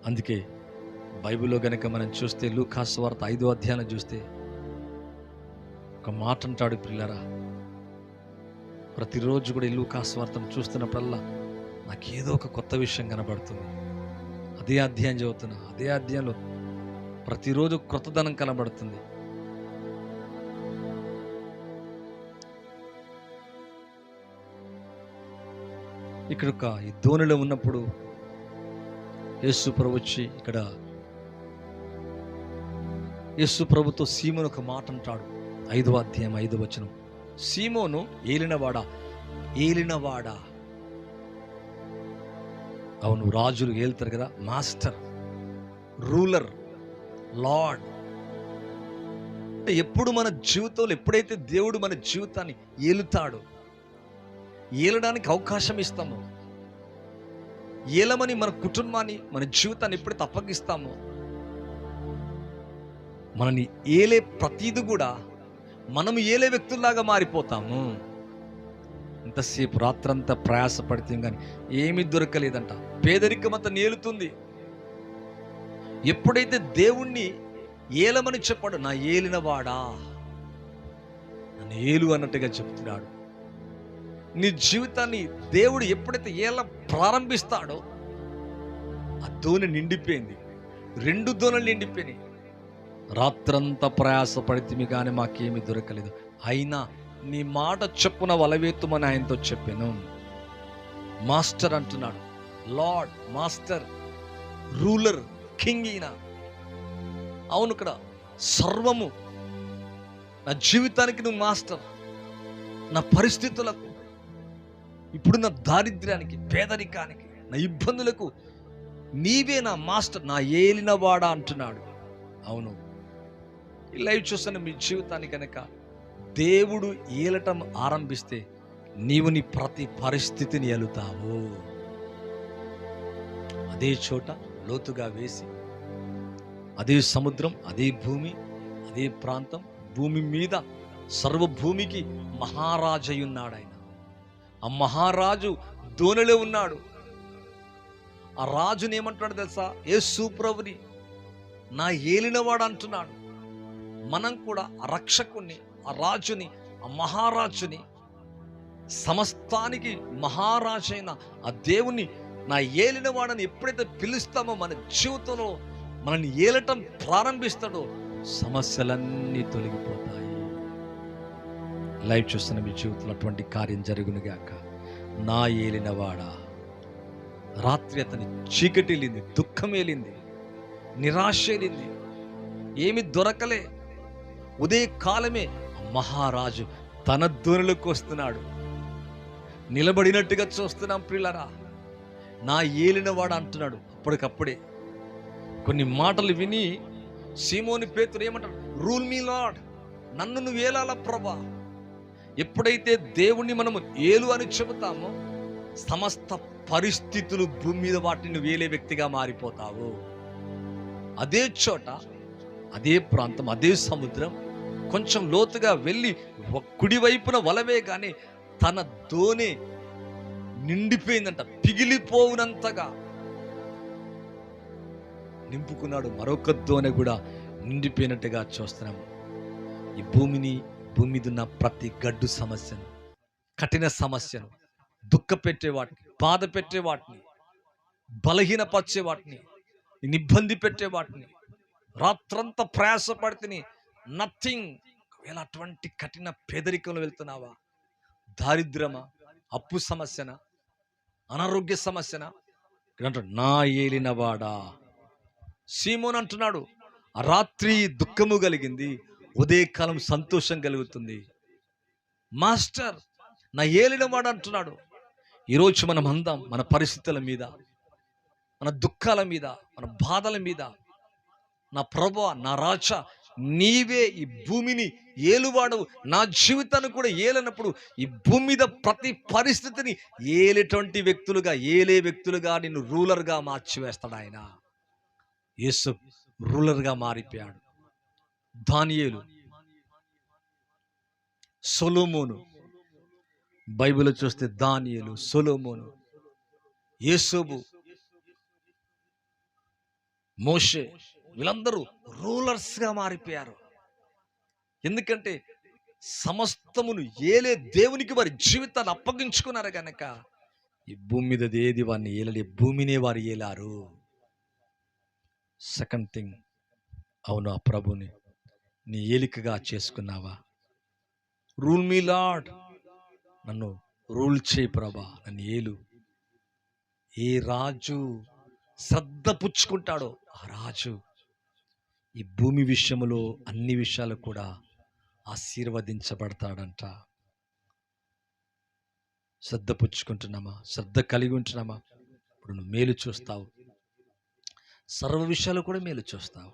అందుకే బైబిల్లో గనక మనం చూస్తే లూకా సువార్త 5వ అధ్యాయం చూస్తే ఒక మాట అంటాడు, పిల్లరా, ప్రతిరోజు కూడా ఈ లూకా సువార్తను చూస్తున్నప్పుడల్లా నాకేదో ఒక కొత్త విషయం కనబడుతుంది. అదే అధ్యాయం చదువుతున్నా, అదే అధ్యాయంలో ప్రతిరోజు క్రొత్తదనం కనబడుతుంది. ఇక్కడ ఒక ఈ ధోనిలో ఉన్నప్పుడు యేసు ప్రభు వచ్చి ఇక్కడ యేసు ప్రభుతో సీమోను ఒక మాట అంటాడు. 5వ అధ్యాయం 5వ వచనం, సీమోను ఏలినవాడా. అవును, రాజులు ఏలుతారు కదా, మాస్టర్, రూలర్, లార్డ్. అంటే ఎప్పుడు మన జీవితంలో ఎప్పుడైతే దేవుడు మన జీవితాన్ని ఏలుతాడో, ఏలడానికి అవకాశం ఇస్తామో, ఏలమని మన కుటుంబాన్ని మన జీవితాన్ని ఎప్పుడైతే అప్పగిస్తామో, మనని ఏలే ప్రతిది కూడా మనము ఏలే వ్యక్తుల్లాగా మారిపోతాము. ఇంతసేపు రాత్రంతా ప్రయాసపడితే కానీ ఏమీ దొరకలేదంట, పేదరికం అంతా నేలుతుంది. ఎప్పుడైతే దేవుణ్ణి ఏలమని చెప్పాడు, నా ఏలినవాడా, నన్ను ఏలు అన్నట్టుగా చెప్తున్నాడు. నీ జీవితాన్ని దేవుడు ఎప్పుడైతే ఏల ప్రారంభిస్తాడో ఆ దోణి నిండిపోయింది. 2 దోణలు నిండిపోయినాయి. రాత్రంతా ప్రయాసపడితే కానీ మాకేమీ దొరకలేదు, అయినా నీ మాట చెప్పున వలవేతుమని ఆయనతో చెప్పాను. మాస్టర్ అంటున్నాడు, లార్డ్, మాస్టర్, రూలర్, కింగ్. ఈయన అవును, ఇక్కడ సర్వము, నా జీవితానికి నువ్వు మాస్టర్, నా పరిస్థితులకు, ఇప్పుడు నా దారిద్ర్యానికి, పేదరికానికి, నా ఇబ్బందులకు నీవే నా మాస్టర్, నా ఏలినవాడా అంటున్నాడు. అవును, ఈ లైవ్ చూస్తున్న మీ జీవితాన్ని కనుక దేవుడు ఏలటం ఆరంభిస్తే నీవు నీ ప్రతి పరిస్థితిని ఏలుతావు. అదే చోట లోతుగా వేసి, అదే సముద్రం, అదే భూమి, అదే ప్రాంతం, భూమి మీద సర్వభూమికి మహారాజయ్యున్నాడు ఆయన. ఆ మహారాజు దోణిలో ఉన్నాడు. ఆ రాజుని ఏమంటాడు తెలుసా? యేసు ప్రభుని నా ఏలినవాడు అంటున్నాడు. మనం కూడా ఆ రక్షకుణ్ణి, ఆ రాజుని, ఆ మహారాజుని, సమస్తానికి మహారాజైన ఆ దేవుని నా ఏలినవాడని ఎప్పుడైతే పిలుస్తామో మన జీవితంలో మనల్ని ఏలటం ప్రారంభిస్తాడో సమస్యలన్నీ తొలగిపోతాయి. లైవ్ చూస్తున్న మీ జీవితంలో అటువంటి కార్యం జరుగునుగాక. నా ఏలినవాడా. రాత్రి అతని చీకటి వెళ్ళింది, దుఃఖం వెళ్ళింది, నిరాశ వెళ్ళింది, ఏమి దొరకలే. ఉదయకాలమే మహారాజు తన ధోనిలోకి వస్తున్నాడు. నిలబడినట్టుగా చూస్తున్నాం ప్రియులారా. నా ఏలినవాడు అంటున్నాడు. అప్పటికప్పుడే కొన్ని మాటలు విని సీమోని పేతురు ఏమంటాడు? రూల్ మీ లార్డ్, నన్ను నువ్వు ఏలాల ప్రభా. ఎప్పుడైతే దేవుణ్ణి మనము ఏలు అని చెబుతామో సమస్త పరిస్థితులు భూమి మీద వాటిని నువ్వు ఏలే వ్యక్తిగా మారిపోతావు. అదే చోట, అదే ప్రాంతం, అదే సముద్రం, కొంచెం లోతుగా వెళ్ళి కుడివైపున వలవే కానీ తన దోణి నిండిపోయిందంట, పిగిలిపోవునంతగా నింపుకున్నాడు. మరొక దోణి కూడా నిండిపోయినట్టుగా చూస్తున్నాము. ఈ భూమి మీద ఉన్న ప్రతి గడ్డు సమస్యను, కఠిన సమస్యను, దుఃఖ పెట్టే వాటిని, బాధ పెట్టే వాటిని, బలహీనపరిచే వాటిని, ఇబ్బంది పెట్టే వాటిని, రాత్రంతా ప్రయాసపడితే నథింగ్. ఒకవేళ అటువంటి కఠిన పేదరికంలో వెళ్తున్నావా, దారిద్రమా, అప్పు సమస్యన, అనారోగ్య సమస్యన, అంటాడు నా ఏలినవాడా. సీమోన్ అంటున్నాడు, ఆ రాత్రి దుఃఖము కలిగింది, ఉదయకాలం సంతోషం కలుగుతుంది. మాస్టర్ నా ఏలినవాడు అంటున్నాడు. ఈరోజు మనం అందాం మన పరిస్థితుల మీద, మన దుఃఖాల మీద, మన బాధల మీద, నా ప్రభువా, నా రాజా, నీవే ఈ భూమిని ఏలువాడు. నా జీవితాన్ని కూడా ఏలనప్పుడు ఈ భూమి మీద ప్రతి పరిస్థితిని ఏలేటువంటి వ్యక్తులుగా, ఏలే వ్యక్తులుగా నిన్ను రూలర్గా మార్చివేస్తాడు ఆయన. యేసు రూలర్గా మారిపోయాడు. దానియేలు, సొలొమోను, బైబిల్ చూస్తే దానియేలు, సొలొమోను, యోసేపు, మోషే, వీళ్ళందరూ రూలర్స్గా మారిపోయారు. ఎందుకంటే సమస్తమును ఏలే దేవునికి వారి జీవితాన్ని అప్పగించుకున్నారు కనుక ఈ భూమి మీద ఏది వారిని ఏలలే, భూమినే వారు ఏలారు. సెకండ్ థింగ్, అవును, ఆ ప్రభుని నీ ఏలికగా చేసుకున్నావా? రూల్ మీ లార్డ్, నన్ను రూల్ చేయి ప్రభా, నన్ను ఏలు. ఏ రాజు శ్రద్ధ పుచ్చుకుంటాడో ఆ రాజు ఈ భూమి విషయంలో అన్ని విషయాలు కూడా ఆశీర్వదించబడతాడంట. శ్రద్ధ పుచ్చుకుంటున్నామా? శ్రద్ధ కలిగి ఉంటున్నామా? ఇప్పుడు నువ్వు మేలు చూస్తావు, సర్వ విషయాలు కూడా మేలు చూస్తావు.